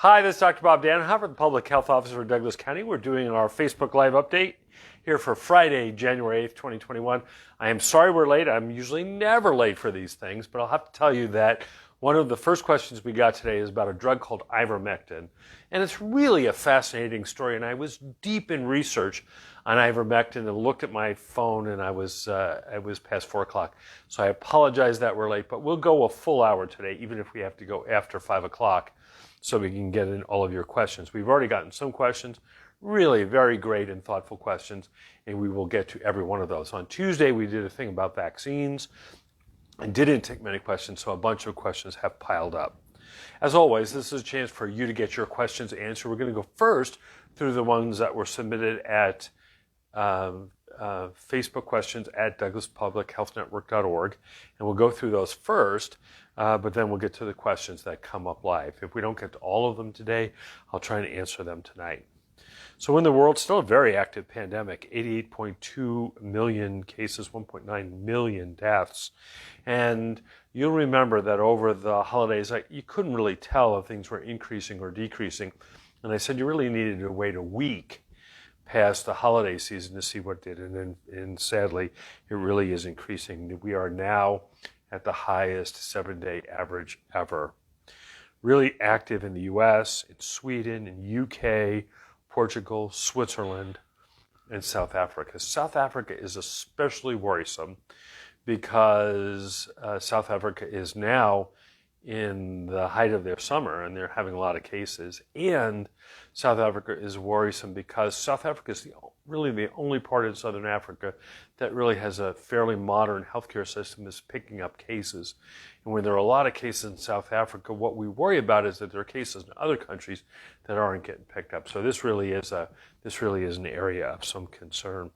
Hi, this is Dr. Bob Dannenhoffer, the Public Health Officer for Douglas County. We're doing our Facebook Live update here for Friday, January 8th, 2021. I am sorry we're late. I'm usually never late for these things, but I'll have to tell you that one of the first questions we got today is about a drug called ivermectin. And it's really a fascinating story, and I was deep in research on ivermectin and looked at my phone, and it was past 4 o'clock. So I apologize that we're late, but we'll go a full hour today, even if we have to go after 5 o'clock. So we can get in all of your questions. We've already gotten some questions, really very great and thoughtful questions, and we will get to every one of those. On Tuesday, we did a thing about vaccines and didn't take many questions, so a bunch of questions have piled up. As always, this is a chance for you to get your questions answered. We're going to go first through the ones that were submitted at Facebook questions at douglaspublichealthnetwork.org, and we'll go through those first, but then we'll get to the questions that come up live. If we don't get to all of them today, I'll try and answer them tonight. So in the world, still a very active pandemic, 88.2 million cases, 1.9 million deaths. And you'll remember that over the holidays, you couldn't really tell if things were increasing or decreasing. And I said you really needed to wait a week past the holiday season to see what did. And sadly, it really is increasing. We are now at the highest 7-day average ever. Really active in the US, in Sweden, in UK, Portugal, Switzerland, and South Africa. South Africa is especially worrisome because South Africa is now in the height of their summer and they're having a lot of cases. And South Africa is worrisome because South Africa is really the only part in Southern Africa that really has a fairly modern healthcare system that's picking up cases. And when there are a lot of cases in South Africa, what we worry about is that there are cases in other countries that aren't getting picked up. So this really is an area of some concern.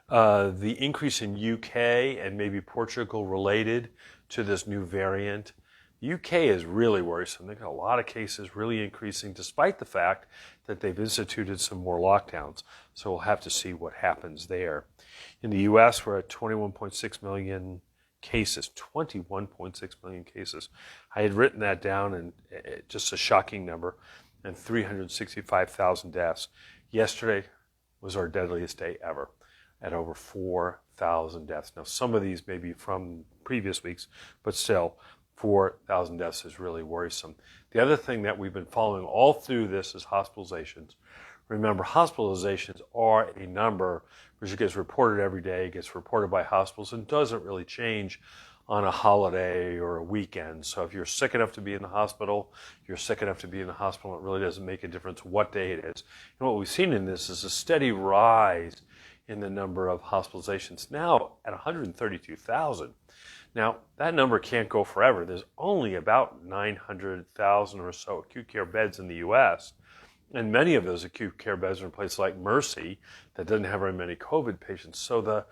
The increase in UK and maybe Portugal related to this new variant. The UK is really worrisome. They've got a lot of cases really increasing despite the fact that they've instituted some more lockdowns. So we'll have to see what happens there. In the US, we're at 21.6 million cases, 21.6 million cases. I had written that down, and just a shocking number, and 365,000 deaths. Yesterday was our deadliest day ever, at over 4,000 deaths. Now, some of these may be from previous weeks, but still, 4,000 deaths is really worrisome. The other thing that we've been following all through this is hospitalizations. Remember, hospitalizations are a number which gets reported every day, gets reported by hospitals, and doesn't really change on a holiday or a weekend. So if you're sick enough to be in the hospital, you're sick enough to be in the hospital. It really doesn't make a difference what day it is. And what we've seen in this is a steady rise in the number of hospitalizations, now at 132,000. Now, that number can't go forever. There's only about 900,000 or so acute care beds in the U.S., and many of those acute care beds are in places like Mercy that doesn't have very many COVID patients. So the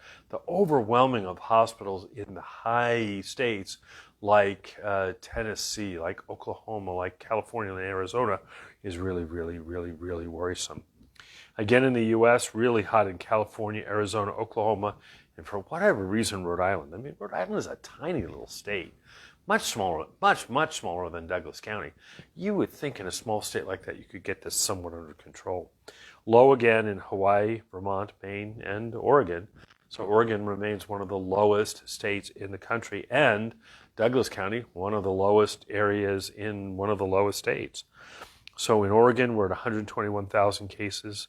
overwhelming of hospitals in the high states like Tennessee, like Oklahoma, like California and Arizona is really, really, really, really worrisome. Again, in the U.S., really hot in California, Arizona, Oklahoma, and for whatever reason, Rhode Island. I mean, Rhode Island is a tiny little state, much smaller, much smaller than Douglas County. You would think in a small state like that, you could get this somewhat under control. Low again in Hawaii, Vermont, Maine, and Oregon. So Oregon remains one of the lowest states in the country, and Douglas County, one of the lowest areas in one of the lowest states. So in Oregon, we're at 121,000 cases,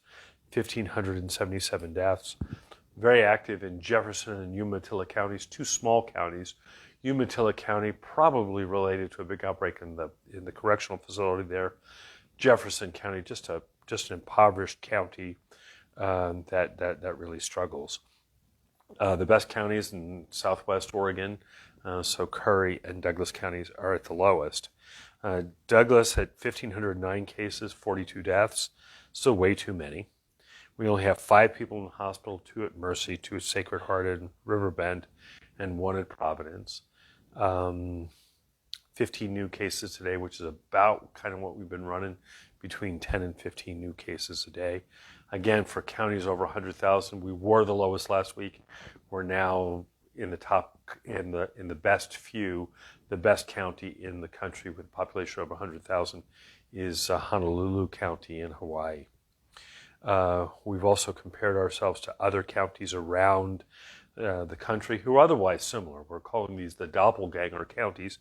1,577 deaths. Very active in Jefferson and Umatilla counties, two small counties. Umatilla County probably related to a big outbreak in the correctional facility there. Jefferson County, just an impoverished county that really struggles. The best counties in Southwest Oregon, so Curry and Douglas counties are at the lowest. Douglas had 1,509 cases, 42 deaths, still way too many. We only have 5 people in the hospital, 2 at Mercy, 2 at Sacred Heart in Riverbend, and 1 at Providence. 15 new cases today, which is about kind of what we've been running, between 10 and 15 new cases a day. Again, for counties over 100,000, we were the lowest last week. We're now in the top in the best few, the best county in the country with a population of over 100,000 is Honolulu County in Hawaii. We've also compared ourselves to other counties around the country who are otherwise similar. We're calling these the doppelganger counties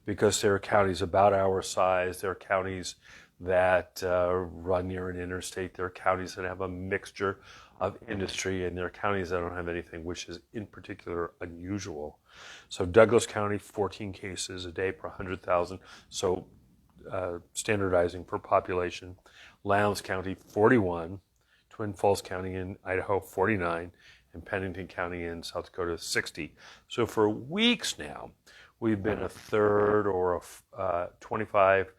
because they're counties about our size. They're counties that run near an interstate. They're counties that have a mixture of industry, and they're counties that don't have anything which is in particular unusual. So Douglas County, 14 cases a day per 100,000. So standardizing per population. Lowndes County, 41. Twin Falls County in Idaho, 49. And Pennington County in South Dakota, 60. So for weeks now, we've been a third or 25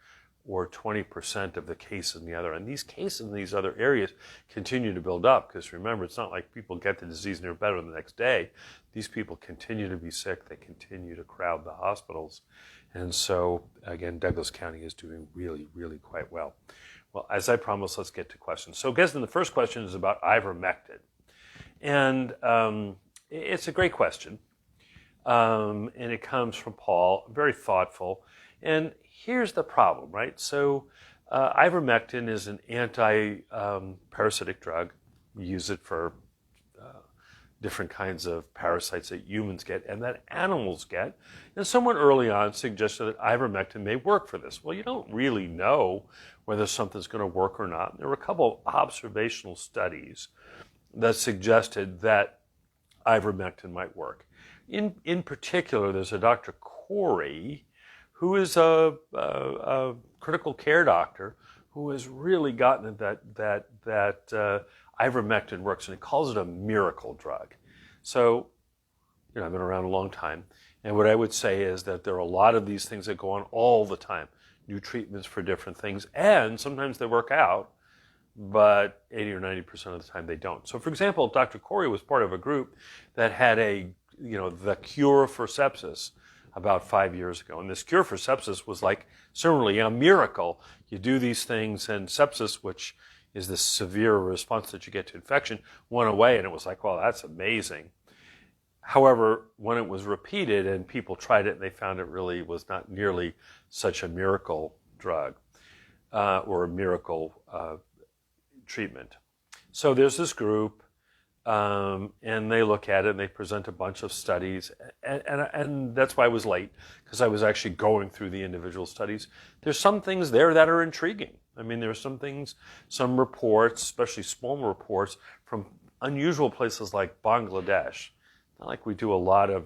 or 20% of the cases in the other. And these cases in these other areas continue to build up because remember, it's not like people get the disease and they're better the next day. These people continue to be sick. They continue to crowd the hospitals. And so, again, Douglas County is doing really, really quite well. Well, as I promised, let's get to questions. So I guess the first question is about ivermectin. And it's a great question. And it comes from Paul, very thoughtful. And here's the problem, right? So ivermectin is an anti-parasitic drug. We use it for different kinds of parasites that humans get and that animals get. And someone early on suggested that ivermectin may work for this. Well, you don't really know whether something's going to work or not. There were a couple of observational studies that suggested that ivermectin might work. In particular, there's a Dr. Corey, who is a critical care doctor, who has really gotten it that ivermectin works, and he calls it a miracle drug. So, I've been around a long time, and what I would say is that there are a lot of these things that go on all the time, new treatments for different things, and sometimes they work out, but 80 or 90% of the time they don't. So, for example, Dr. Corey was part of a group that had the cure for sepsis about 5 years ago. And this cure for sepsis was like certainly a miracle. You do these things and sepsis, which is this severe response that you get to infection, went away. And it was like, well, that's amazing. However, when it was repeated and people tried it and they found it really was not nearly such a miracle drug or a miracle treatment. So there's this group and they look at it and they present a bunch of studies and that's why I was late, because I was actually going through the individual studies. There's some things there that are intriguing. I mean, there are some things, some reports, especially small reports from unusual places like Bangladesh. Not like we do a lot of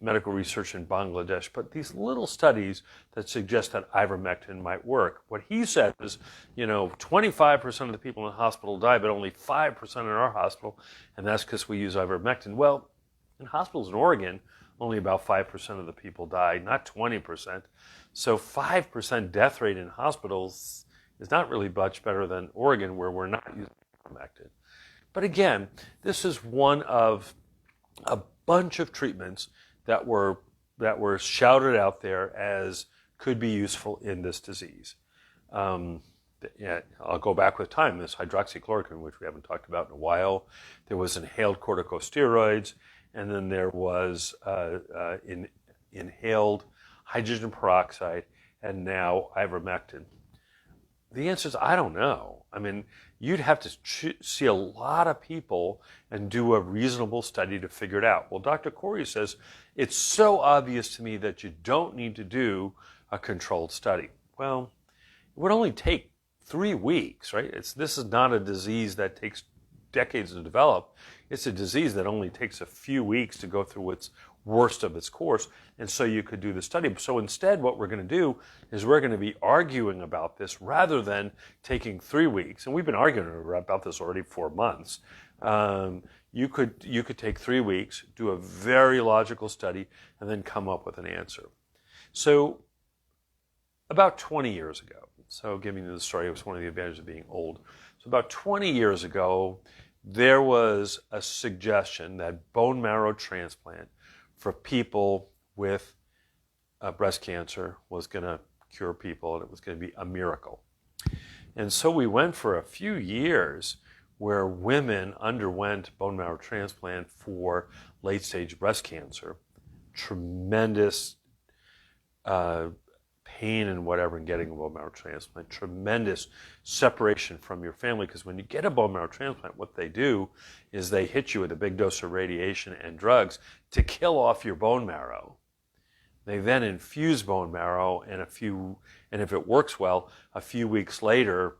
medical research in Bangladesh, but these little studies that suggest that ivermectin might work. What he said is, 25% of the people in the hospital die, but only 5% in our hospital, and that's because we use ivermectin. Well, in hospitals in Oregon, only about 5% of the people die, not 20%. So 5% death rate in hospitals is not really much better than Oregon, where we're not using ivermectin. But again, this is one of a bunch of treatments that were shouted out there as could be useful in this disease. I'll go back with time. This hydroxychloroquine, which we haven't talked about in a while. There was inhaled corticosteroids, and then there was inhaled hydrogen peroxide, and now ivermectin. The answer is, I don't know. I mean, you'd have to see a lot of people and do a reasonable study to figure it out. Well, Dr. Corey says, it's so obvious to me that you don't need to do a controlled study. Well, it would only take 3 weeks, right? This is not a disease that takes decades to develop. It's a disease that only takes a few weeks to go through its worst of its course, and so you could do the study. So instead, what we're going to do is we're going to be arguing about this rather than taking 3 weeks. And we've been arguing about this already 4 months. You could take 3 weeks, do a very logical study, and then come up with an answer. So about 20 years ago, so giving you the story, it was one of the advantages of being old. So about 20 years ago, there was a suggestion that bone marrow transplant for people with breast cancer was going to cure people, and it was going to be a miracle. And so we went for a few years where women underwent bone marrow transplant for late-stage breast cancer. Tremendous pain and whatever in getting a bone marrow transplant, tremendous separation from your family, because when you get a bone marrow transplant, what they do is they hit you with a big dose of radiation and drugs to kill off your bone marrow. They then infuse bone marrow, and if it works well, a few weeks later,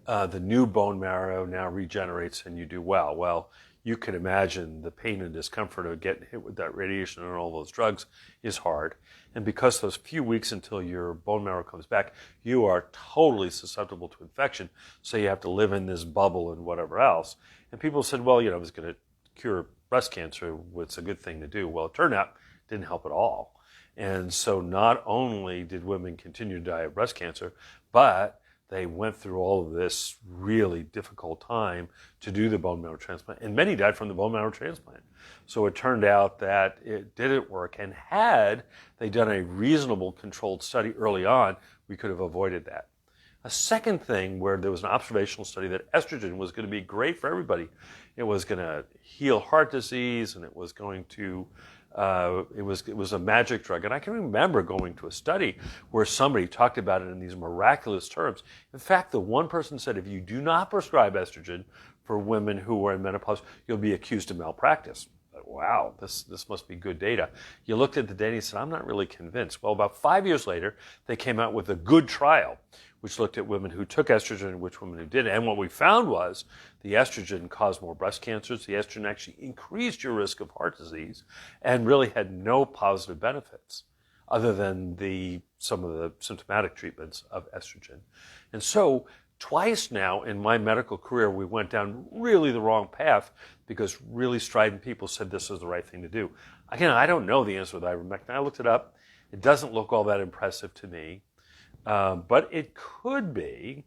the new bone marrow now regenerates and you do well. Well, you can imagine the pain and discomfort of getting hit with that radiation and all those drugs is hard. And because those few weeks until your bone marrow comes back, you are totally susceptible to infection. So you have to live in this bubble and whatever else. And people said, well, I was going to cure breast cancer. What's a good thing to do? Well, it turned out it didn't help at all. And so not only did women continue to die of breast cancer, but they went through all of this really difficult time to do the bone marrow transplant, and many died from the bone marrow transplant. So it turned out that it didn't work, and had they done a reasonable controlled study early on, we could have avoided that. A second thing where there was an observational study that estrogen was going to be great for everybody. It was going to heal heart disease, and it was going to it was a magic drug. And I can remember going to a study where somebody talked about it in these miraculous terms. In fact, the one person said, if you do not prescribe estrogen for women who are in menopause, you'll be accused of malpractice. Wow, this must be good data. You looked at the data and you said, I'm not really convinced. Well, about 5 years later, they came out with a good trial, which looked at women who took estrogen and which women who didn't. And what we found was the estrogen caused more breast cancers. The estrogen actually increased your risk of heart disease and really had no positive benefits other than some of the symptomatic treatments of estrogen. And so twice now in my medical career, we went down really the wrong path because really strident people said this is the right thing to do. Again, I don't know the answer to ivermectin. I looked it up. It doesn't look all that impressive to me. But it could be.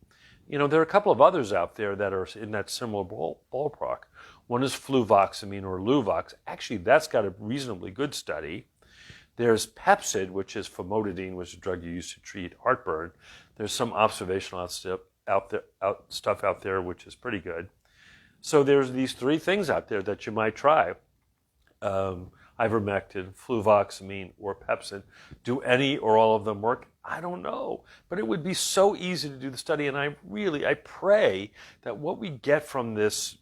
There are a couple of others out there that are in that similar ballpark. One is fluvoxamine or Luvox. Actually, that's got a reasonably good study. There's Pepcid, which is famotidine, which is a drug you use to treat heartburn. There's some observational stuff out there, which is pretty good. So there's these three things out there that you might try. Ivermectin, fluvoxamine, or Pepcid. Do any or all of them work? I don't know. But it would be so easy to do the study, and I pray that what we get from this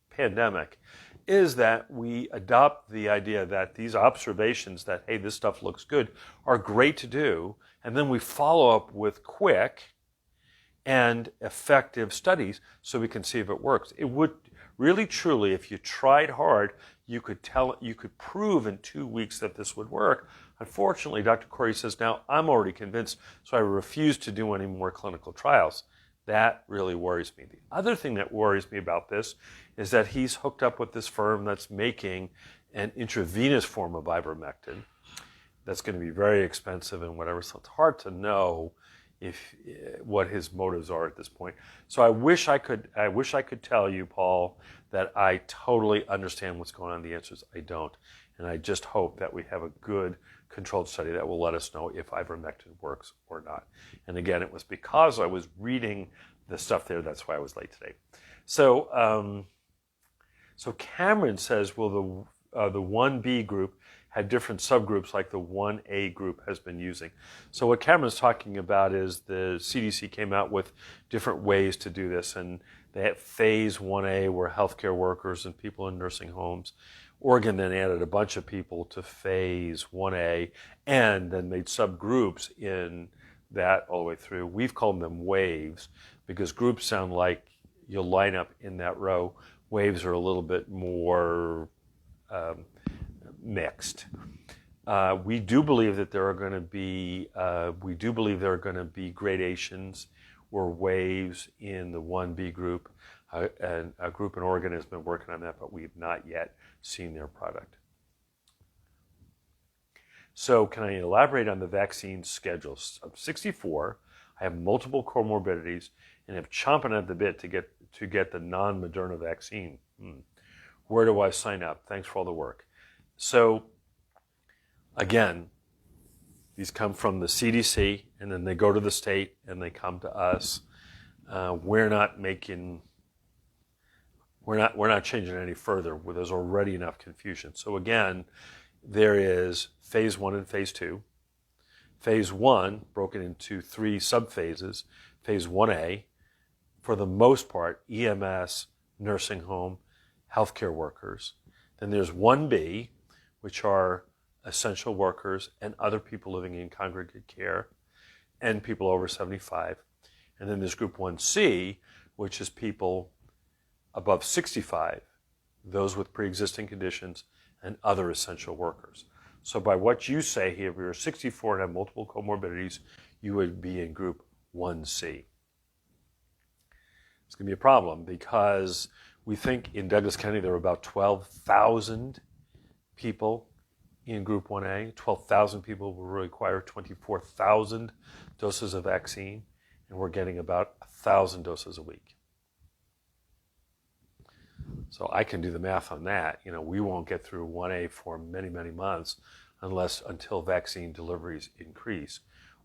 pandemic is that we adopt the idea that these observations that, hey, this stuff looks good, are great to do, and then we follow up with quick and effective studies so we can see if it works. It would really, truly, if you tried hard, you could prove in 2 weeks that this would work. Unfortunately, Dr. Corey says, now I'm already convinced, so I refuse to do any more clinical trials. That really worries me. The other thing that worries me about this is that he's hooked up with this firm that's making an intravenous form of ivermectin that's going to be very expensive and whatever, so it's hard to know what his motives are at this point. So I wish I could tell you, Paul, that I totally understand what's going on. The answer is I don't. And I just hope that we have a good controlled study that will let us know if ivermectin works or not. And again, it was because I was reading the stuff there, that's why I was late today. So Cameron says, will the 1B group had different subgroups like the 1A group has been using? So what Cameron's talking about is the CDC came out with different ways to do this, and they had phase 1A were healthcare workers and people in nursing homes. Oregon then added a bunch of people to phase 1A and then made subgroups in that all the way through. We've called them waves because groups sound like you'll line up in that row. Waves are a little bit more mixed. We do believe that there are going to be gradations or waves in the 1B group. And a group in Oregon has been working on that, but we have not yet seen their product. So can I elaborate on the vaccine schedules? I'm 64, I have multiple comorbidities, and am chomping at the bit to get the non-Moderna vaccine. Where do I sign up? Thanks for all the work. So again, these come from the CDC, and then they go to the state, and they come to us. We're not making we're not changing it any further. Where there's already enough confusion. So again, there is phase 1 and phase 2. Phase 1 broken into 3 subphases. Phase 1A, for the most part, EMS, nursing home, healthcare workers. Then there's 1B, which are essential workers and other people living in congregate care and people over 75. And then there's group 1C, which is people above 65, those with pre-existing conditions and other essential workers. So by what you say here, if you're 64 and have multiple comorbidities, you would be in group 1C. It's going to be a problem because we think in Douglas County there are about 12,000 people in group 1A. 12,000 people will require 24,000 doses of vaccine, and we're getting about 1,000 doses a week. So I can do the math on that. We won't get through 1A for many, many months until vaccine deliveries increase.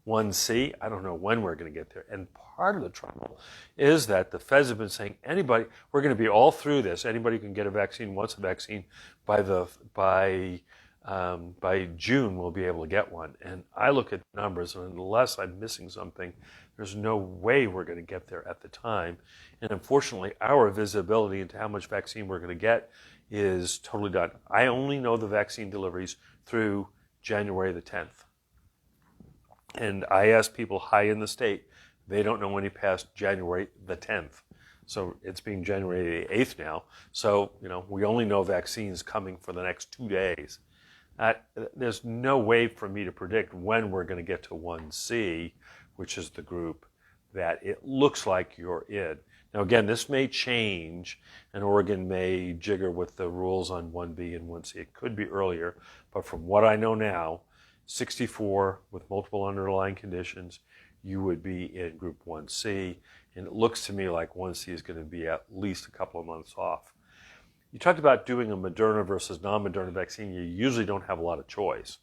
1C, I don't know when we're going to get there. And part of the trouble is that the feds have been saying we're going to be all through this. Anybody can get a vaccine, wants a vaccine. By June, we'll be able to get one. And I look at the numbers, and unless I'm missing something, there's no way we're going to get there at the time. And unfortunately, our visibility into how much vaccine we're going to get is totally done. I only know the vaccine deliveries through January the 10th. And I asked people high in the state, they don't know any past January the 10th. So it's being January the 8th now. So, we only know vaccines coming for the next 2 days. There's no way for me to predict when we're going to get to 1C, which is the group that it looks like you're in. Now, again, this may change, and Oregon may jigger with the rules on 1B and 1C. It could be earlier, but from what I know now, 64 with multiple underlying conditions, you would be in group 1C, and it looks to me like 1C is going to be at least a couple of months off. You talked about doing a Moderna versus non-Moderna vaccine. You usually don't have a lot of choice,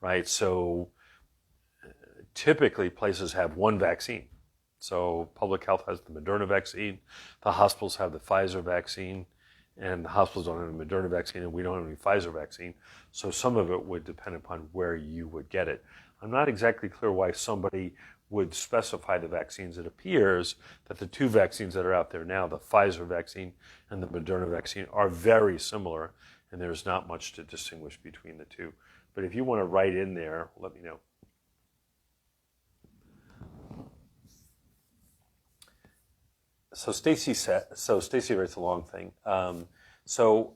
right? So typically places have one vaccine. So public health has the Moderna vaccine, the hospitals have the Pfizer vaccine, and the hospitals don't have a Moderna vaccine, and we don't have any Pfizer vaccine. So some of it would depend upon where you would get it. I'm not exactly clear why somebody would specify the vaccines. It appears that the 2 vaccines that are out there now, the Pfizer vaccine and the Moderna vaccine, are very similar, and there's not much to distinguish between the two. But if you want to write in there, let me know. So Stacy writes a long thing. So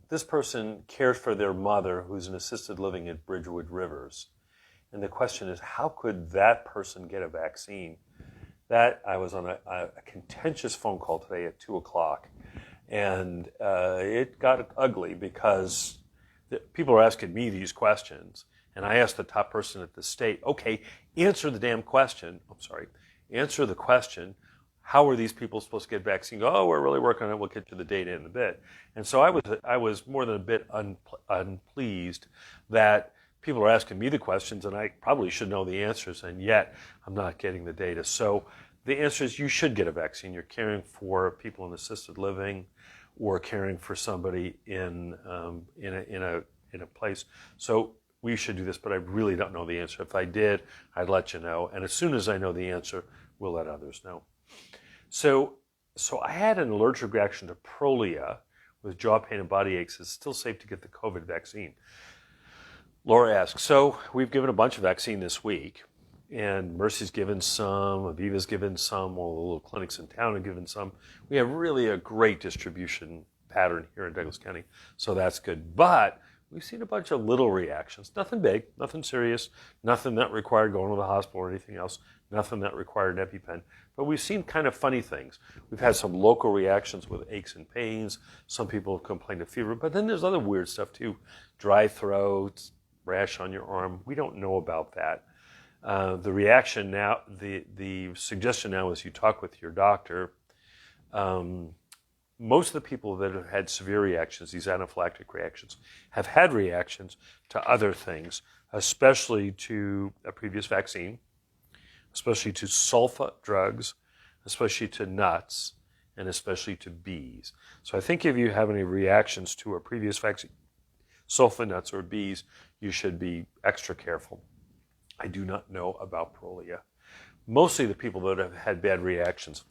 this person cares for their mother who's in assisted living at Bridgewood Rivers. And the question is, how could that person get a vaccine? I was on a contentious phone call today at 2 o'clock, and it got ugly because people are asking me these questions, and I asked the top person at the state, okay, answer the damn question. Answer the question. How are these people supposed to get vaccine? Oh, we're really working on it. We'll get to the data in a bit. And so I was more than a bit unpleased that people are asking me the questions, and I probably should know the answers, and yet I'm not getting the data. So the answer is you should get a vaccine. You're caring for people in assisted living, or caring for somebody in a place. So we should do this, but I really don't know the answer. If I did, I'd let you know. And as soon as I know the answer, we'll let others know. So I had an allergic reaction to Prolia with jaw pain and body aches. It's still safe to get the COVID vaccine. Laura asks, so we've given a bunch of vaccine this week, and Mercy's given some, Aviva's given some, all the little clinics in town have given some. We have really a great distribution pattern here in Douglas County, so that's good. But we've seen a bunch of little reactions, nothing big, nothing serious, nothing that required going to the hospital or anything else, nothing that required an EpiPen. But we've seen kind of funny things. We've had some local reactions with aches and pains. Some people have complained of fever, but then there's other weird stuff too. Dry throat, rash on your arm. We don't know about that. The reaction now, the suggestion now is you talk with your doctor. Most of the people that have had severe reactions, these anaphylactic reactions, have had reactions to other things, especially to a previous vaccine, especially to sulfa drugs, especially to nuts, and especially to bees. So I think if you have any reactions to a previous vaccine, sulfa nuts or bees, you should be extra careful. I do not know about Prolia. Mostly the people that have had bad reactions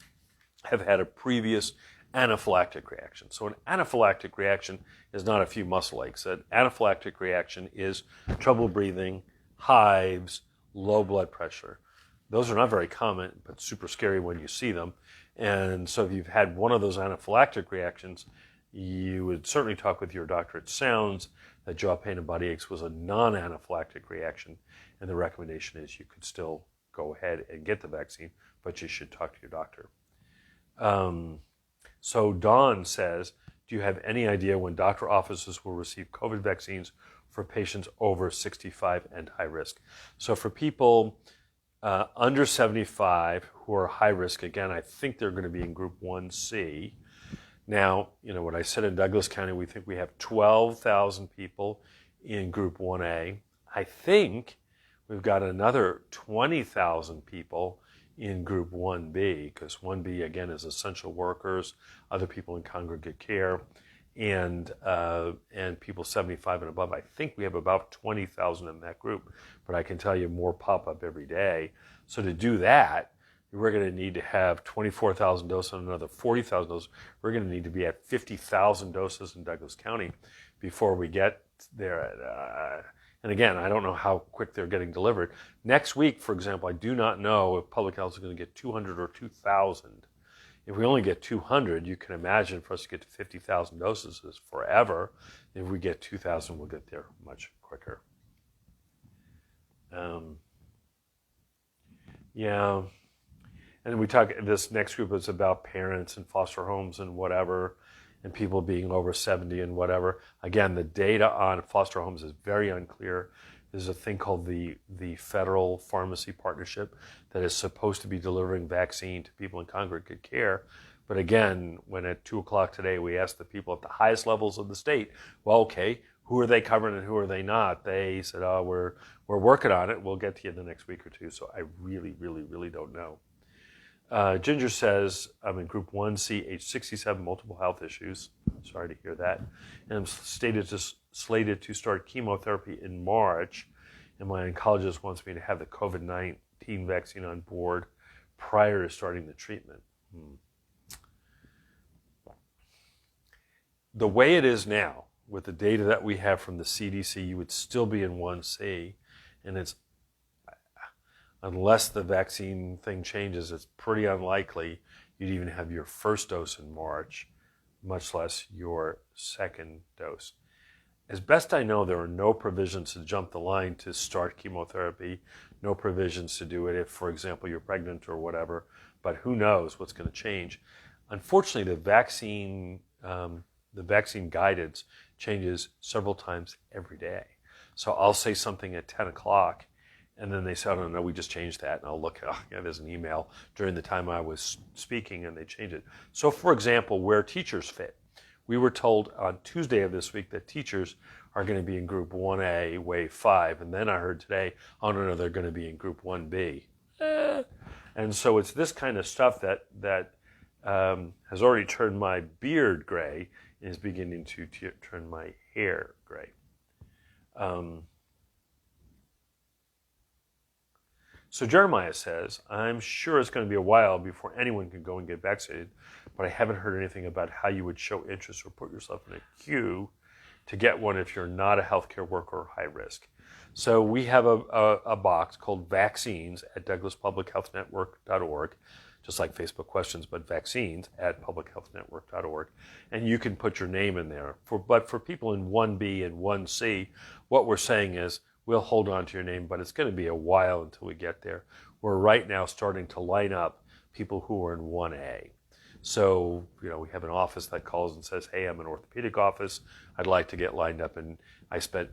have had a previous anaphylactic reaction. So an anaphylactic reaction is not a few muscle aches. An anaphylactic reaction is trouble breathing, hives, low blood pressure. Those are not very common, but super scary when you see them. And so if you've had one of those anaphylactic reactions, you would certainly talk with your doctor. It sounds that jaw pain and body aches was a non-anaphylactic reaction, and the recommendation is you could still go ahead and get the vaccine, but you should talk to your doctor. So Dawn says, do you have any idea when doctor offices will receive COVID vaccines for patients over 65 and high risk? So for people under 75 who are high risk, again, I think they're going to be in group 1C. Now, what I said in Douglas County, we think we have 12,000 people in group 1A. I think we've got another 20,000 people in group 1B, because 1B, again, is essential workers, other people in congregate care, and people 75 and above. I think we have about 20,000 in that group, but I can tell you more pop up every day. So to do that, we're going to need to have 24,000 doses and another 40,000 doses. We're going to need to be at 50,000 doses in Douglas County before we get there. And again, I don't know how quick they're getting delivered. Next week, for example, I do not know if public health is going to get 200 or 2,000. If we only get 200, you can imagine for us to get to 50,000 doses is forever. If we get 2,000, we'll get there much quicker. Yeah. And we talk, this next group is about parents and foster homes and whatever, and people being over 70 and whatever. Again, the data on foster homes is very unclear. There's a thing called the Federal Pharmacy Partnership that is supposed to be delivering vaccine to people in congregate care. But again, when at 2 o'clock today, we asked the people at the highest levels of the state, well, okay, who are they covering and who are they not? They said, oh, we're working on it. We'll get to you in the next week or two. So I really, really, really don't know. Ginger says, I'm in group 1C, age 67, multiple health issues. Sorry to hear that. And I'm slated to start chemotherapy in March. And my oncologist wants me to have the COVID-19 vaccine on board prior to starting the treatment. The way it is now, with the data that we have from the CDC, you would still be in 1C. And it's unless the vaccine thing changes, it's pretty unlikely you'd even have your first dose in March, much less your second dose. As best I know, there are no provisions to jump the line to start chemotherapy, no provisions to do it if, for example, you're pregnant or whatever, but who knows what's going to change. Unfortunately, the vaccine guidance changes several times every day. So I'll say something at 10 o'clock, and then they say, oh, no, we just changed that. And I'll look, there's an email during the time I was speaking, and they changed it. So, for example, where teachers fit. We were told on Tuesday of this week that teachers are going to be in Group 1A, Wave 5. And then I heard today, oh, no, they're going to be in Group 1B. And so it's this kind of stuff that has already turned my beard gray and is beginning to turn my hair gray. So Jeremiah says, I'm sure it's going to be a while before anyone can go and get vaccinated, but I haven't heard anything about how you would show interest or put yourself in a queue to get one if you're not a healthcare worker or high risk. So we have a box called Vaccines at douglaspublichealthnetwork.org, just like Facebook questions, but vaccines at publichealthnetwork.org. And you can put your name in there. But for people in 1B and 1C, what we're saying is, we'll hold on to your name, but it's going to be a while until we get there. We're right now starting to line up people who are in 1A. So, we have an office that calls and says, hey, I'm an orthopedic office. I'd like to get lined up. And I spent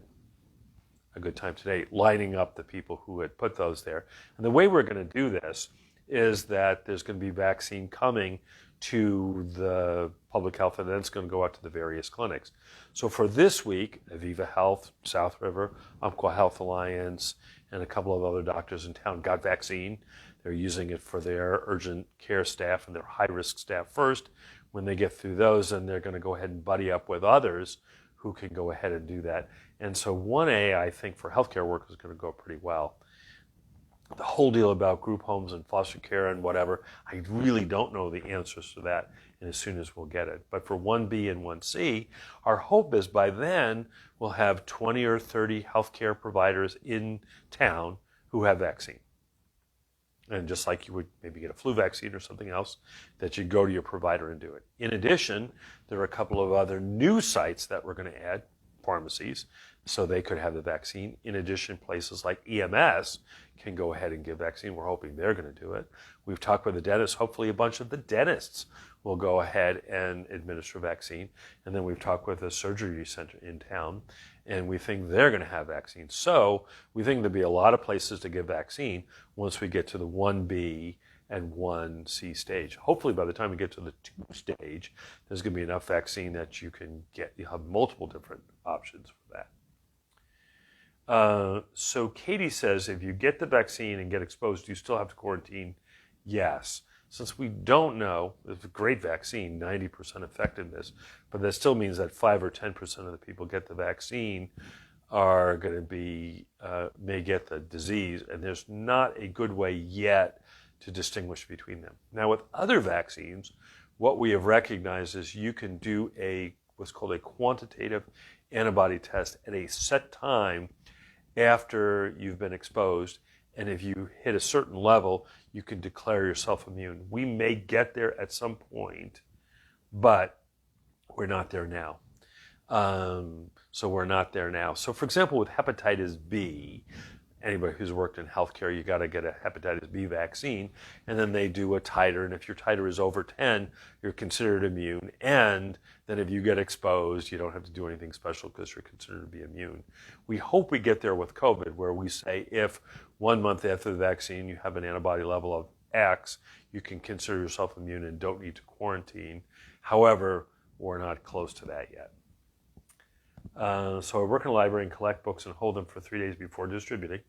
a good time today lining up the people who had put those there. And the way we're going to do this is that there's going to be vaccine coming to the public health, and then it's going to go out to the various clinics. So for this week, Aviva Health, South River, Umpqua Health Alliance, and a couple of other doctors in town got vaccine. They're using it for their urgent care staff and their high-risk staff first. When they get through those, then they're going to go ahead and buddy up with others who can go ahead and do that. And so 1A, I think, for healthcare workers is going to go pretty well. The whole deal about group homes and foster care and whatever, I really don't know the answers to that, and as soon as we'll get it. But for 1B and 1C, our hope is by then we'll have 20 or 30 healthcare providers in town who have vaccine. And just like you would maybe get a flu vaccine or something else, that you go to your provider and do it. In addition, there are a couple of other new sites that we're going to add, pharmacies, so they could have the vaccine. In addition, places like EMS can go ahead and give vaccine. We're hoping they're going to do it. We've talked with the dentists. Hopefully a bunch of the dentists will go ahead and administer vaccine. And then we've talked with a surgery center in town, and we think they're going to have vaccine. So we think there'll be a lot of places to give vaccine once we get to the 1B and 1C stage. Hopefully by the time we get to the 2 stage, there's going to be enough vaccine that you have multiple different options for that. So Katie says, if you get the vaccine and get exposed, do you still have to quarantine? Yes. Since we don't know, it's a great vaccine, 90% effectiveness, but that still means that 5 or 10% of the people get the vaccine are going to be, may get the disease, and there's not a good way yet to distinguish between them. Now with other vaccines, what we have recognized is you can do what's called a quantitative antibody test at a set time after you've been exposed, and if you hit a certain level, you can declare yourself immune. We may get there at some point, but we're not there now. So we're not there now. So for example, with hepatitis B, anybody who's worked in healthcare, you got to get a hepatitis B vaccine, and then they do a titer, and if your titer is over 10, you're considered immune, and then if you get exposed, you don't have to do anything special because you're considered to be immune. We hope we get there with COVID, where we say if 1 month after the vaccine you have an antibody level of X, you can consider yourself immune and don't need to quarantine. However, we're not close to that yet. So I work in a library and collect books and hold them for 3 days before distributing.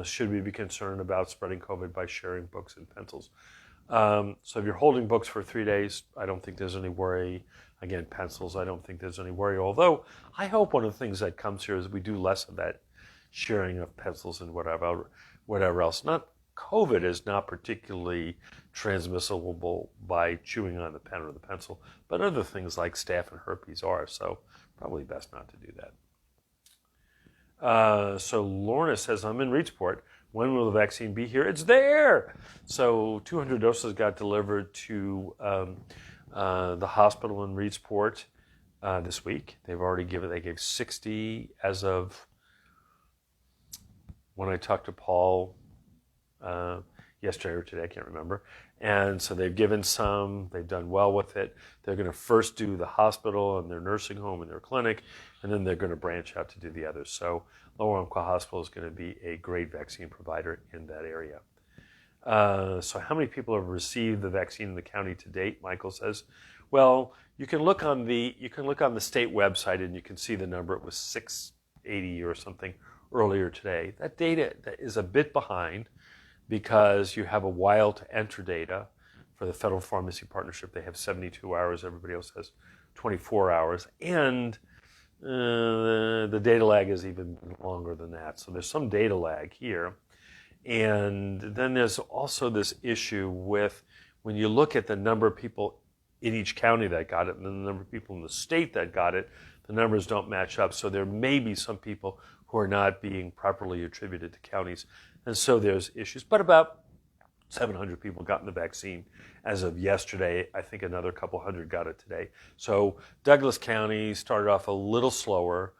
Should we be concerned about spreading COVID by sharing books and pencils? So if you're holding books for 3 days, I don't think there's any worry. Again, pencils, I don't think there's any worry. Although I hope one of the things that comes here is we do less of that sharing of pencils and whatever else. COVID is not particularly transmissible by chewing on the pen or the pencil, but other things like staph and herpes are, so probably best not to do that. So Lorna says, I'm in Reedsport. When will the vaccine be here? It's there! So 200 doses got delivered to the hospital in Reedsport this week. They gave 60 as of when I talked to Paul yesterday or today, I can't remember. And so they've given some, they've done well with it. They're going to first do the hospital and their nursing home and their clinic, and then they're going to branch out to do the others. So Lower Umpqua Hospital is going to be a great vaccine provider in that area. So how many people have received the vaccine in the county to date? Michael says, well, you can look on the state website and you can see the number. It was 680 or something earlier today. That data is a bit behind, because you have a while to enter data. For the Federal Pharmacy Partnership, they have 72 hours. Everybody else has 24 hours. And the data lag is even longer than that. So there's some data lag here. And then there's also this issue with when you look at the number of people in each county that got it and the number of people in the state that got it, the numbers don't match up. So there may be some people who are not being properly attributed to counties. And so there's issues, but about 700 people gotten the vaccine as of yesterday. I think another couple hundred got it today. So Douglas County started off a little slower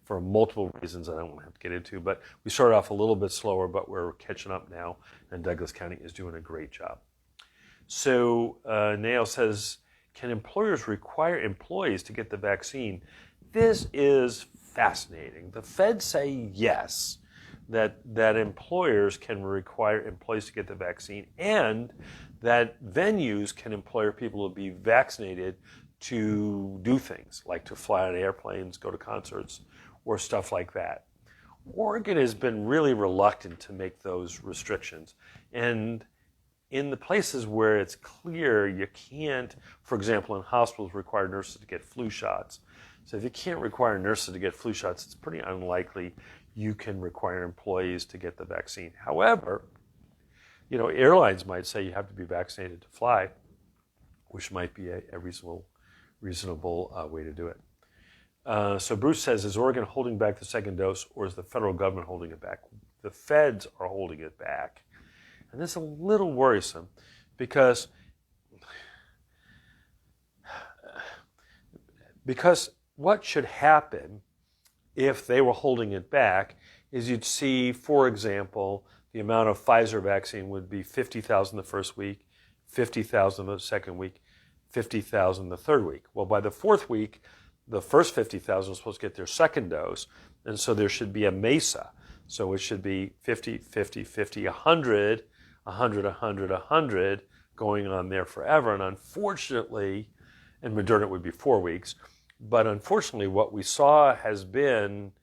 for multiple reasons I don't have to get into, but we started off a little bit slower, but we're catching up now, and Douglas County is doing a great job. So Nail says, can employers require employees to get the vaccine? This is fascinating. The feds say yes, that employers can require employees to get the vaccine, and that venues can employ people to be vaccinated to do things like to fly on airplanes, go to concerts, or stuff like that. Oregon has been really reluctant to make those restrictions. And in the places where it's clear you can't, for example, in hospitals, require nurses to get flu shots. So if you can't require nurses to get flu shots, it's pretty unlikely you can require employees to get the vaccine. However, airlines might say you have to be vaccinated to fly, which might be a reasonable way to do it. So Bruce says, is Oregon holding back the second dose, or is the federal government holding it back? The feds are holding it back. And this is a little worrisome because what should happen if they were holding it back is you'd see, for example, the amount of Pfizer vaccine would be 50,000 the first week, 50,000 the second week, 50,000 the third week. Well, by the fourth week, the first 50,000 are supposed to get their second dose, and so there should be a mesa. So it should be 50, 50, 50, 100, 100, 100, 100 going on there forever. And unfortunately, and Moderna would be 4 weeks, but unfortunately what we saw has been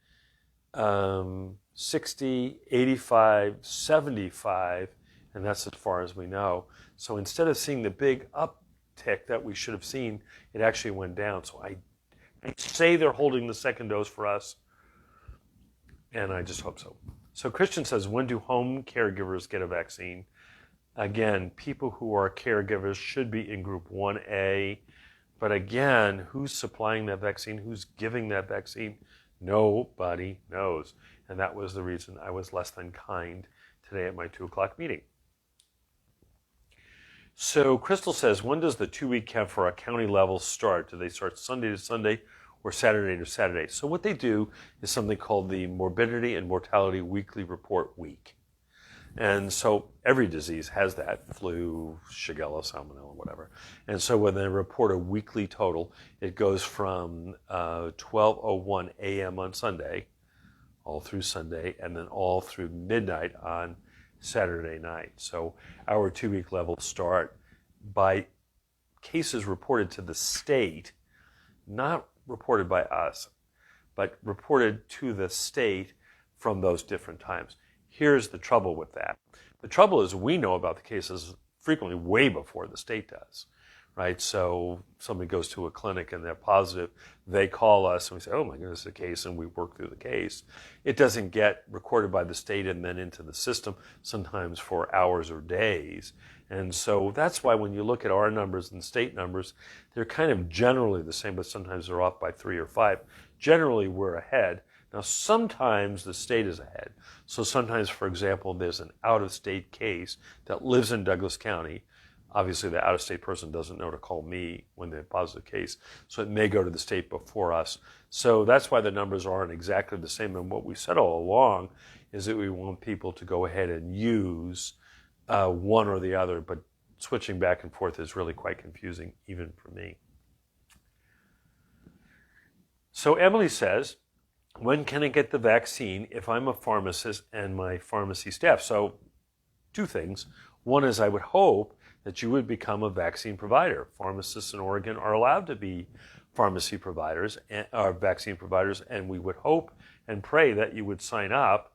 60, 85, 75, and that's as far as we know. So instead of seeing the big uptick that we should have seen, it actually went down. So I say they're holding the second dose for us, and I just hope so. So Christian says, when do home caregivers get a vaccine? Again, people who are caregivers should be in group 1A, but again, who's supplying that vaccine? Who's giving that vaccine? Nobody knows. And that was the reason I was less than kind today at my 2 o'clock meeting. So Crystal says, when does the 2-week camp for a county level start? Do they start Sunday to Sunday or Saturday to Saturday? So what they do is something called the Morbidity and Mortality Weekly Report Week. And so every disease has that, flu, Shigella, Salmonella, whatever. And so when they report a weekly total, it goes from 12:01 a.m. on Sunday, all through Sunday, and then all through midnight on Saturday night. So our 2-week levels start by cases reported to the state, not reported by us, but reported to the state from those different times. Here's the trouble with that. The trouble is we know about the cases frequently way before the state does, right? So somebody goes to a clinic and they're positive, they call us and we say, oh my goodness, it's a case, and we work through the case. It doesn't get recorded by the state and then into the system, sometimes for hours or days. And so that's why when you look at our numbers and state numbers, they're kind of generally the same, but sometimes they're off by 3 or 5. Generally, we're ahead. Now, sometimes the state is ahead. So sometimes, for example, there's an out-of-state case that lives in Douglas County. Obviously, the out-of-state person doesn't know to call me when they're a positive case, so it may go to the state before us. So that's why the numbers aren't exactly the same. And what we said all along is that we want people to go ahead and use one or the other, but switching back and forth is really quite confusing, even for me. So Emily says, when can I get the vaccine if I'm a pharmacist and my pharmacy staff? So 2 things. One is I would hope that you would become a vaccine provider. Pharmacists in Oregon are allowed to be pharmacy providers, vaccine providers, and we would hope and pray that you would sign up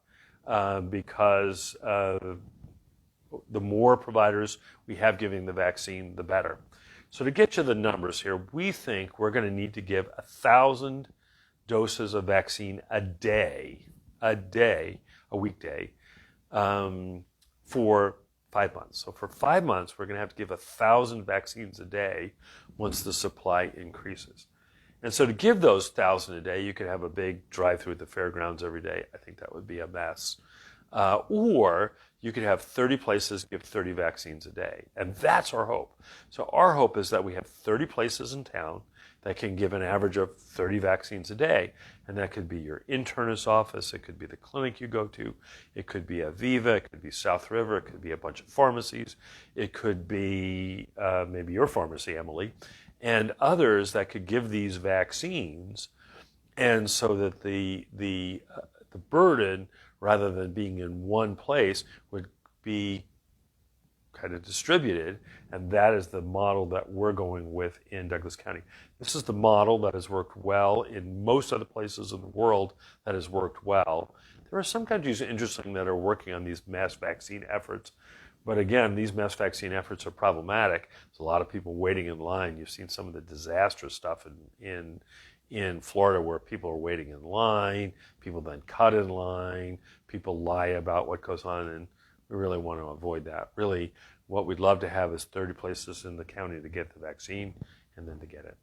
because the more providers we have giving the vaccine, the better. So to get you the numbers here, we think we're going to need to give 1,000 doses of vaccine a weekday, for 5 months. So for 5 months, we're going to have to give 1,000 vaccines a day once the supply increases. And so to give those 1,000 a day, you could have a big drive-through at the fairgrounds every day. I think that would be a mess. Or you could have 30 places give 30 vaccines a day. And that's our hope. So our hope is that we have 30 places in town that can give an average of 30 vaccines a day. And that could be your internist's office, it could be the clinic you go to, it could be Aviva, it could be South River, it could be a bunch of pharmacies, it could be maybe your pharmacy, Emily, and others that could give these vaccines. And so that the burden, rather than being in one place, would be kind of distributed, and that is the model that we're going with in Douglas County. This is the model that has worked well in most other places in the world that has worked well. There are some countries, interesting, that are working on these mass vaccine efforts. But again, these mass vaccine efforts are problematic. There's a lot of people waiting in line. You've seen some of the disastrous stuff in Florida where people are waiting in line, people then cut in line, people lie about what goes on, and we really want to avoid that. Really, what we'd love to have is 30 places in the county to get the vaccine and then to get it.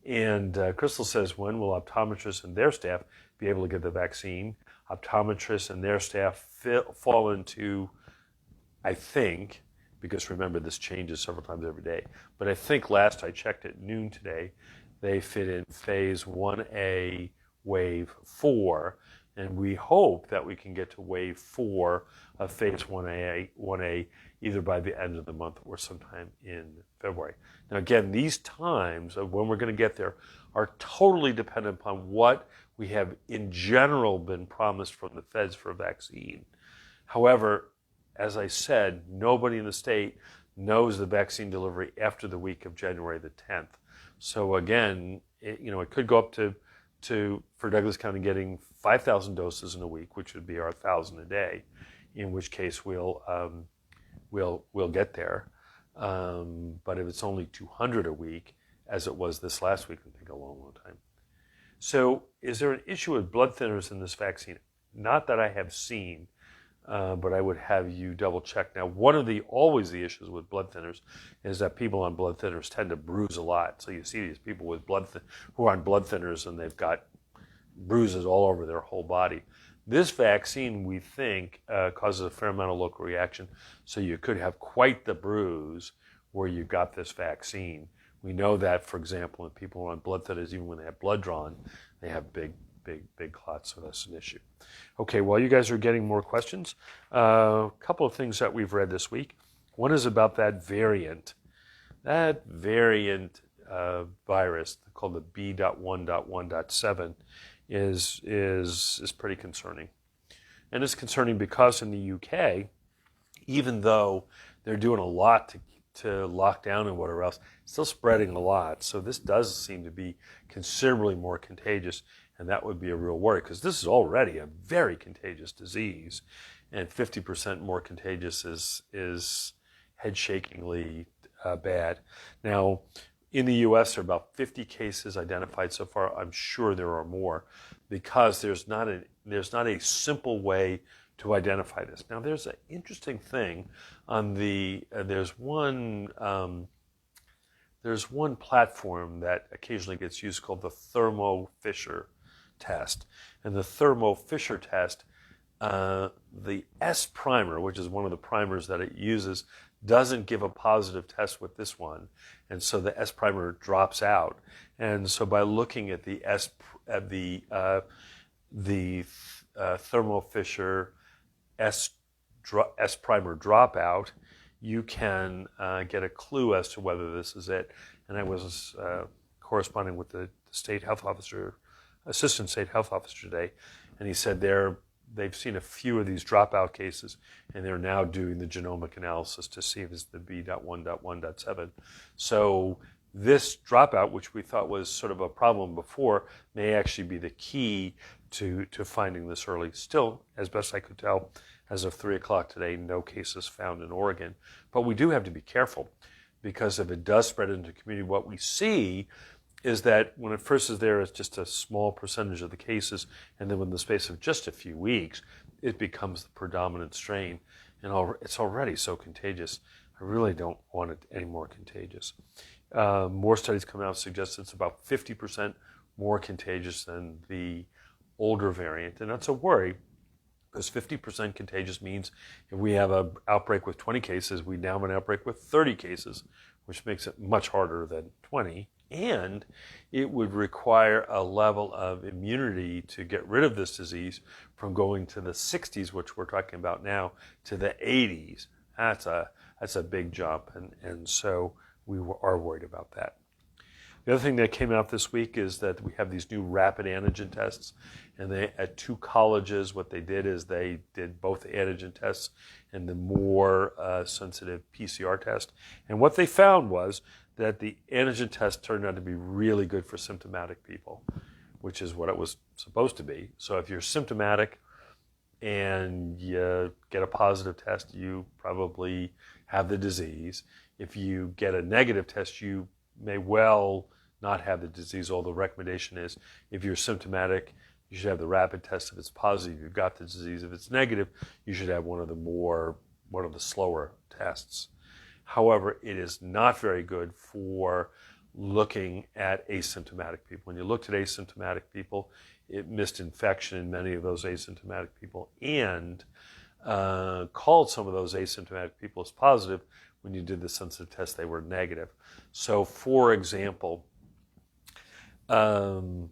And Crystal says, when will optometrists and their staff be able to get the vaccine? Optometrists and their staff fall into, I think, because remember this changes several times every day, but I think last I checked at noon today, they fit in phase 1A, wave 4, and we hope that we can get to wave 4 of phase 1A either by the end of the month or sometime in February. Now again, these times of when we're going to get there are totally dependent upon what we have in general been promised from the feds for a vaccine. However, as I said, nobody in the state knows the vaccine delivery after the week of January the 10th. So again, it could go up to for Douglas County getting 5,000 doses in a week, which would be our 1,000 a day, in which case we'll get there. But if it's only 200 a week, as it was this last week, it'll take a long, long time. So is there an issue with blood thinners in this vaccine? Not that I have seen, but I would have you double check. Now, one of always the issues with blood thinners is that people on blood thinners tend to bruise a lot. So you see these people with who are on blood thinners and they've got bruises all over their whole body. This vaccine, we think, causes a fair amount of local reaction, so you could have quite the bruise where you got this vaccine. We know that, for example, when people are on blood thinners, even when they have blood drawn, they have big clots, so that's an issue. Okay, while you guys are getting more questions, a couple of things that we've read this week. One is about that variant. That variant virus called the B.1.1.7 is pretty concerning. And it's concerning because in the UK, even though they're doing a lot to lock down and whatever else, it's still spreading a lot. So this does seem to be considerably more contagious, and that would be a real worry because this is already a very contagious disease, and 50% more contagious is head-shakingly bad. Now, in the U.S., there are about 50 cases identified so far. I'm sure there are more because there's not a simple way to identify this. Now, there's an interesting thing on there's one platform that occasionally gets used called the Thermo Fissure test, and the Thermo Fissure test, the S primer, which is one of the primers that it uses, doesn't give a positive test with this one, and so the S primer drops out. And so by looking at the Thermo Fissure S primer dropout, you can get a clue as to whether this is it. And I was corresponding with the state health officer, assistant state health officer today, and he said they've seen a few of these dropout cases, and they're now doing the genomic analysis to see if it's the B.1.1.7. So this dropout, which we thought was sort of a problem before, may actually be the key to finding this early. Still, as best I could tell, as of 3 o'clock today, no cases found in Oregon. But we do have to be careful, because if it does spread into the community, what we see is that when it first is there, it's just a small percentage of the cases, and then within the space of just a few weeks, it becomes the predominant strain, and it's already so contagious. I really don't want it any more contagious. More studies come out suggest it's about 50% more contagious than the older variant, and that's a worry, because 50% contagious means if we have an outbreak with 20 cases, we now have an outbreak with 30 cases, which makes it much harder than 20. And it would require a level of immunity to get rid of this disease from going to the 60s, which we're talking about now, to the 80s. That's a big jump, and so we are worried about that. The other thing that came out this week is that we have these new rapid antigen tests, and at 2 colleges, what they did is they did both the antigen tests and the more sensitive PCR test. And what they found was that the antigen test turned out to be really good for symptomatic people, which is what it was supposed to be. So if you're symptomatic and you get a positive test, you probably have the disease. If you get a negative test, you may well not have the disease, although the recommendation is if you're symptomatic, you should have the rapid test. If it's positive, you've got the disease. If it's negative, you should have one of the slower tests. However, it is not very good for looking at asymptomatic people. When you looked at asymptomatic people, it missed infection in many of those asymptomatic people and called some of those asymptomatic people as positive. When you did the sensitive test, they were negative. So, for example, one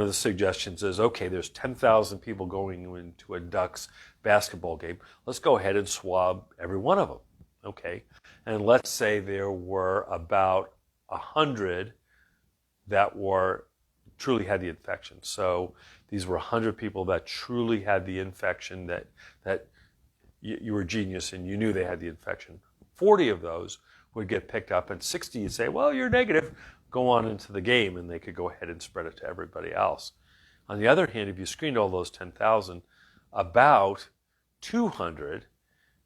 of the suggestions is, okay, there's 10,000 people going into a Ducks basketball game. Let's go ahead and swab every one of them, okay? And let's say there were about 100 that truly had the infection. So these were 100 people that truly had the infection, that you were a genius and you knew they had the infection. 40 of those would get picked up, and 60 you'd say, well, you're negative, go on into the game, and they could go ahead and spread it to everybody else. On the other hand, if you screened all those 10,000, about 200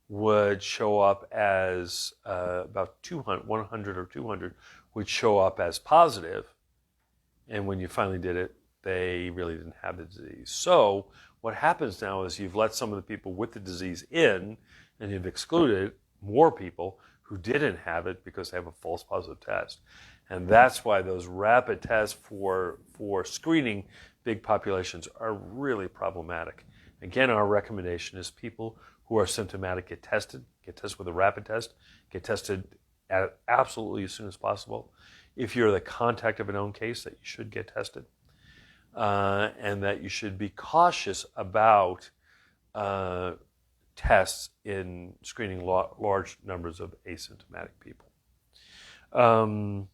would show up as, about 100 or 200 would show up as positive, and when you finally did it, they really didn't have the disease. So what happens now is you've let some of the people with the disease in, and you've excluded more people who didn't have it because they have a false positive test. And that's why those rapid tests for screening big populations are really problematic. Again, our recommendation is people who are symptomatic get tested with a rapid test, get tested absolutely as soon as possible. If you're the contact of a known case, that you should get tested, and that you should be cautious about tests in screening large numbers of asymptomatic people. A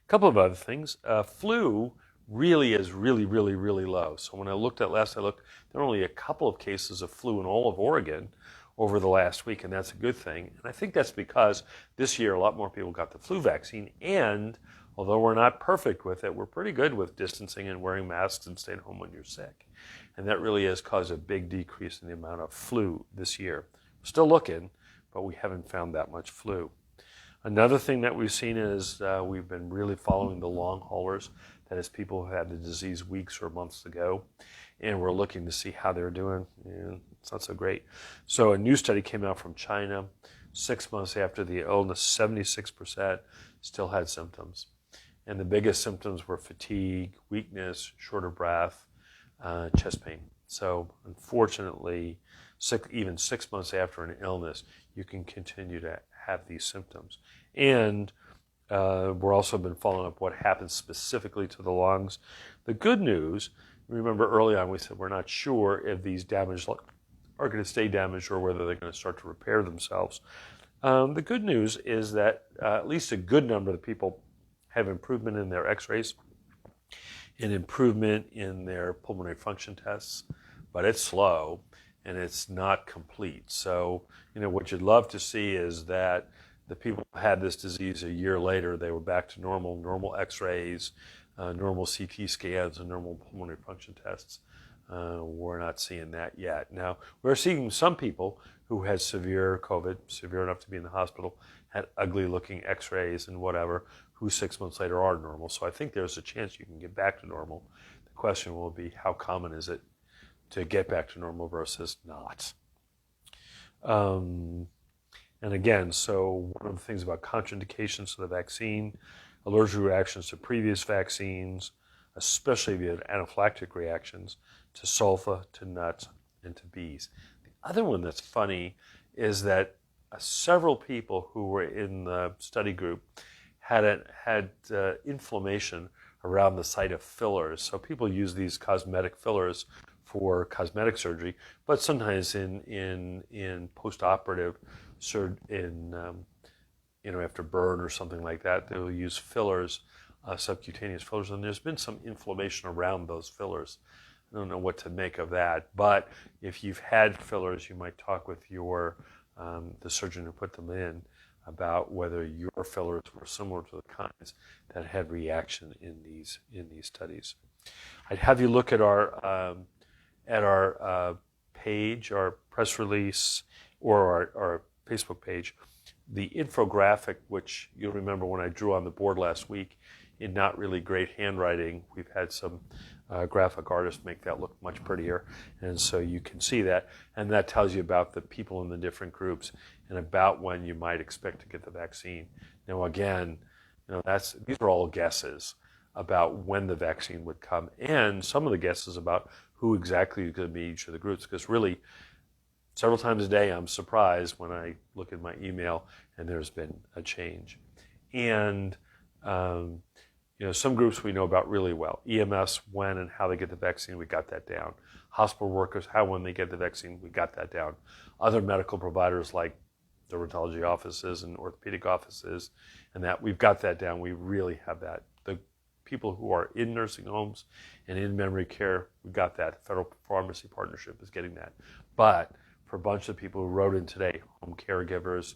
couple of other things. Flu really is really low. So when I looked, there were only a couple of cases of flu in all of Oregon over the last week, and that's a good thing. And I think that's because this year a lot more people got the flu vaccine, and although we're not perfect with it, we're pretty good with distancing and wearing masks and staying home when you're sick. And that really has caused a big decrease in the amount of flu this year. We're still looking, but we haven't found that much flu. Another thing that we've seen is we've been really following the long haulers, that is people who had the disease weeks or months ago, and we're looking to see how they're doing. And it's not so great. So a new study came out from China. 6 months after the illness, 76% still had symptoms. And the biggest symptoms were fatigue, weakness, short of breath, chest pain. So unfortunately, even 6 months after an illness, you can continue to have these symptoms. And we're also been following up what happens specifically to the lungs. The good news, remember early on we said we're not sure if these damaged are going to stay damaged or whether they're going to start to repair themselves. The good news is that at least a good number of the people have improvement in their x-rays and improvement in their pulmonary function tests, but it's slow and it's not complete. So, what you'd love to see is that the people who had this disease a year later, they were back to normal x-rays, normal CT scans, and normal pulmonary function tests. We're not seeing that yet. Now, we're seeing some people who had severe COVID, severe enough to be in the hospital, had ugly-looking x-rays and whatever, who 6 months later are normal. So I think there's a chance you can get back to normal. The question will be, how common is it to get back to normal versus not? And again, so one of the things about contraindications to the vaccine, allergic reactions to previous vaccines, especially the anaphylactic reactions to sulfa, to nuts, and to bees. The other one that's funny is that several people who were in the study group had inflammation around the site of fillers. So people use these cosmetic fillers for cosmetic surgery, but sometimes in post-operative after burn or something like that, they will use fillers, subcutaneous fillers, and there's been some inflammation around those fillers. I don't know what to make of that, but if you've had fillers, you might talk with the surgeon who put them in about whether your fillers were similar to the kinds that had reaction in these studies. I'd have you look at our page, our press release, or our Facebook page, the infographic, which you'll remember when I drew on the board last week in not really great handwriting. We've had some graphic artists make that look much prettier, and so you can see that, and that tells you about the people in the different groups and about when you might expect to get the vaccine. Now again, these are all guesses about when the vaccine would come, and some of the guesses about who exactly is going to be each of the groups, because really several times a day I'm surprised when I look at my email and there's been a change. And some groups we know about really well. EMS, when and how they get the vaccine, we got that down. Hospital workers, how when they get the vaccine, we got that down. Other medical providers like dermatology offices and orthopedic offices, and that we've got that down. We really have that. The people who are in nursing homes and in memory care, we've got that. The Federal Pharmacy Partnership is getting that. But for a bunch of people who wrote in today, home caregivers,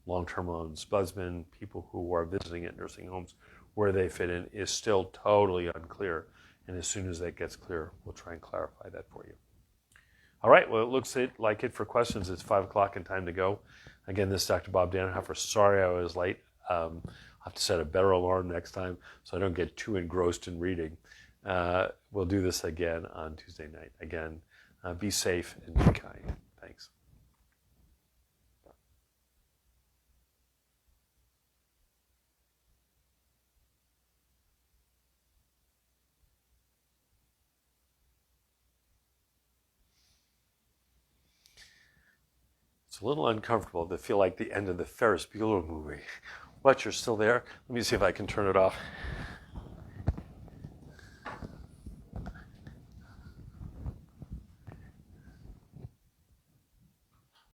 long-term ombudsmen, people who are visiting at nursing homes, where they fit in is still totally unclear. And as soon as that gets clear, we'll try and clarify that for you. All right, well, it looks like it for questions. It's 5 o'clock and time to go. Again, this is Dr. Bob Dannenhoffer. Sorry I was late. I'll have to set a better alarm next time so I don't get too engrossed in reading. We'll do this again on Tuesday night. Again, be safe and be kind. Thanks. It's a little uncomfortable to feel like the end of the Ferris Bueller movie. What, you're still there? Let me see if I can turn it off.